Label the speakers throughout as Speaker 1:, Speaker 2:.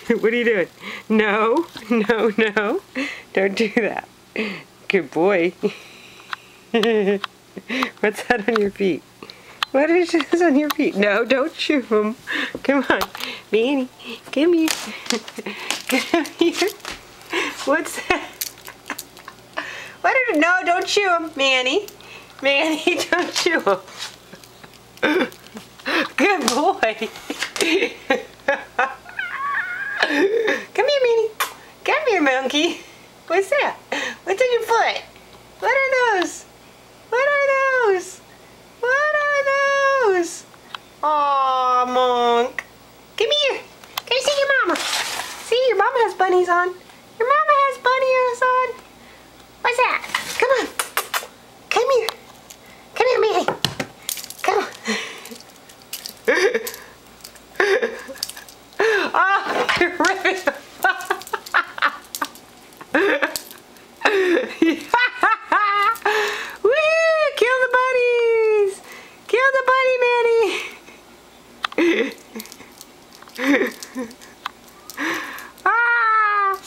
Speaker 1: What are you doing? No, no, no. Don't do that. Good boy. What's that on your feet? What is this on your feet? No, don't chew them. Come on. Manny, come here. Come here. What's that? What are, no, don't chew them, Manny. Manny, don't chew them. Good boy. Come here, Manny. Come here, monkey. What's that? What's on your foot? What are those? What are those? What are those? Aw, Monk. Come here. Come see your mama. See, your mama has bunnies on. Your mama has bunnies on. What's that? Come on. Come here. Come here, Manny. Come on. Oh, you're ripping. Ah,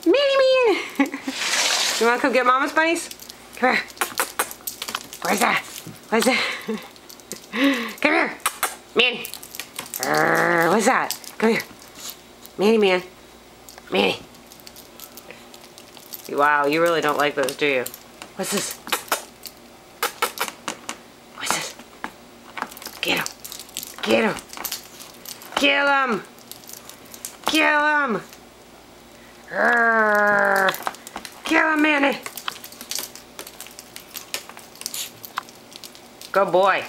Speaker 1: Manny. You want to come get Mama's bunnies? Come here. Where's that? What's that? Come here, Manny. What's that? Come here, Manny, man. Manny. Wow, you really don't like those, do you? What's this? What's this? Get him. Get him. Kill him! Kill him! Kill him, Manny! Good boy.